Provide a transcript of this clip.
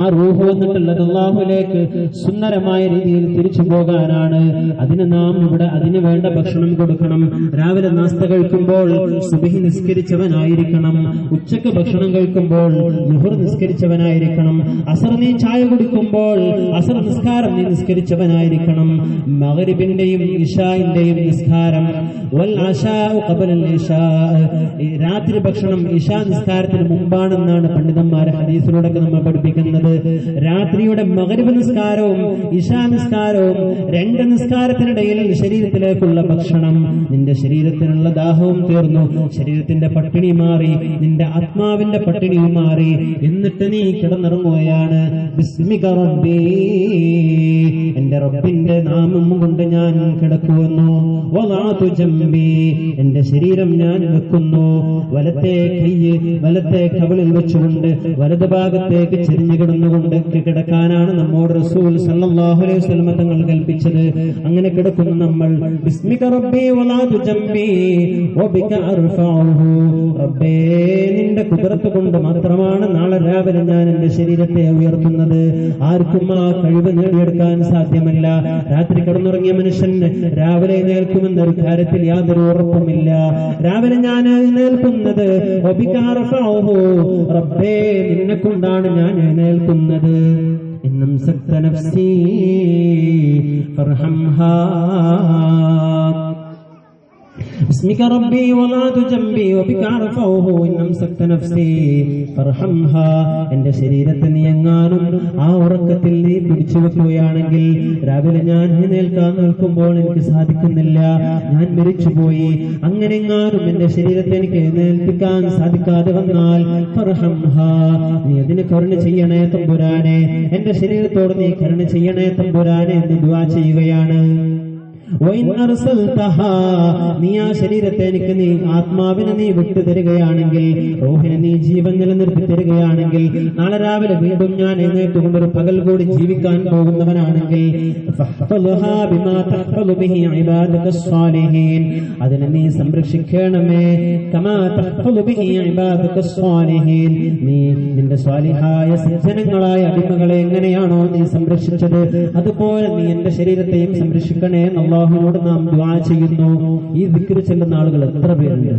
ആ റൂഹ് വന്നിട്ടുള്ളത് അല്ലാഹുവിലേക്ക് സുന്ദരമായ രീതിയിൽ തിരിച്ചു പോകാനാണ്. അതിന് നാം ഇവിടെ അതിന് വേണ്ട ഭക്ഷണം കൊടുക്കണം. രാവിലെ നാസ്ത കഴിക്കുമ്പോൾ സുബ്ഹി നിസ്കരിച്ചവനായിരിക്കണം. ഉച്ചക്ക് ഭക്ഷണം കഴിക്കുമ്പോൾ ളുഹർ നിസ്കരിച്ചവനായിരിക്കണം. അസർ നീ ചായ കുടിക്കുമ്പോൾ അസർ നിസ്കാരം നീ നിസ്കരിച്ചവനായിരിക്കണം. മഗ്രിബിന്റെയും ഇശാഇന്റെയും നിസ്കാരം വൽ അശാഉ ഖബലൽ ഇശാ, രാത്രി ഭക്ഷണം ഇശാ നിസ്കാരത്തിന് മുമ്പാണെന്നാണ് പണ്ഡിതന്മാരെ ഹദീസിലൂടെ നമ്മൾ പഠിപ്പിക്കുന്നത്. രാത്രിയുടെ മഗ്രിബ് നിസ്കാരവും ഇശാ നിസ്കാരവും രണ്ട് നിസ്കാരത്തിനിടയിൽ ശരീരത്തിലേക്കുള്ള ഭക്ഷണം, നിന്റെ ശരീരത്തിനുള്ള ദാഹവും തീർന്നു, ശരീരത്തിന്റെ പട്ടിണി മാറി, നിന്റെ ആത്മാവിന്റെ പട്ടിണിയും മാറി. എന്നിട്ട് നീ കിടന്നിറങ്ങുകയാണ്. ബിസ്മിക റബ്ബി, എന്റെ റബ്ബിന്റെ നാമം കൊണ്ട് ഞാൻ കിടക്കുന്നു. വളഅതു ജംബി, എന്റെ ശരീരം ഞാൻ വെക്കുന്നു. വലത്തെ കൈ വലത്തെ കവിളിൽ വെച്ചുകൊണ്ട് വലത് ഭാഗത്തേക്ക് ചെരിഞ്ഞു കിടന്നുകൊണ്ട് കിടക്കാനാണ് നമ്മോട് റസൂൽ സല്ലല്ലാഹു അലൈഹി വസല്ലം തങ്ങൾ കൽപ്പിച്ചത്. അങ്ങനെ കിടക്കുന്നു നമ്മൾ. ബിസ്മിക റബ്ബി വളഅതു ജംബി വബിക അർഫഉഹു, റബ്ബേ നിന്റെ കുദറത്ത് കൊണ്ട് മാത്രമാണ് നാളെ രാവിലെ ഞാൻ എന്റെ ശരീരത്തെ ഉയർത്തുന്നത്. ആർക്കും ആ കഴിവ് നേടിയെടുക്കാൻ സാധ്യമല്ല. രാത്രി കിടന്നുറങ്ങിയ മനുഷ്യൻ രാവിലെ എഴുന്നേൽക്കുമെന്നൊരു കാര്യത്തിൽ യാതൊരു ഉറപ്പുമില്ല. രാവിലെ ഞാൻ എഴുന്നേൽക്കുന്നത് വബിക അർഫഉഹു, റബ്ബേ നിന്നെ കൊണ്ടാണ് ഞാൻ എഴുന്നേൽക്കുന്നത്. ഇന്നും സക്ത നഫ്സി ഫർഹംഹാ, ബിസ്മിക റബ്ബി വളഅതു ജംബി വബിക അർഫഉഹു ഇന്നും സക്ത നഫ്സി ഫർഹംഹാ, എന്റെ ശരീരത്തെ നീ എങ്ങാനും ആ ഉറക്കത്തിൽ നീ പിടിച്ചു വെക്കുകയാണെങ്കിൽ രാവിലെ ഞാൻ എഴുന്നേൽക്കാൻ നിൽക്കുമ്പോൾ എനിക്ക് സാധിക്കുന്നില്ല, ഞാൻ മരിച്ചുപോയി, അങ്ങനെ എങ്ങാനും എന്റെ ശരീരത്തെ എനിക്ക് എഴുന്നേൽപ്പിക്കാൻ സാധിക്കാതെ വന്നാൽ ഫർഹംഹാ, നീ അതിന് കരുണ ചെയ്യണേ തമ്പുരാനെ, എന്റെ ശരീരത്തോട് നീ കരുണ ചെയ്യണേ തമ്പുരാനെ എന്ന് ദുആ ചെയ്യുകയാണ്. നീ ആ ശരീരത്തെ എനിക്ക് നീ ആത്മാവിനെ നീ വിട്ടു തരികയാണെങ്കിൽ, റൂഹിനെ നീ ജീവൻ നിലനിർത്തി തരികയാണെങ്കിൽ, നാളെ രാവിലെ വീണ്ടും ഞാൻ എഴുന്നേറ്റുകൊണ്ടൊരു പകൽ കൂടി ജീവിക്കാൻ പോകുന്നവനാണെങ്കിൽ അതിനെ നീ സംരക്ഷിക്കണമേ. നീ നിന്റെ സ്വാലിഹായ സജ്ജനങ്ങളായ അടിമകളെ എങ്ങനെയാണോ നീ സംരക്ഷിച്ചത്, അതുപോലെ നീ എന്റെ ശരീരത്തെയും സംരക്ഷിക്കണേ. അല്ലാഹുവോട് നാം ദുആ ചെയ്യുന്നു. ഈ ദിക്ർ ചൊല്ലുന്ന ആളുകൾ എത്ര പേരുണ്ട്?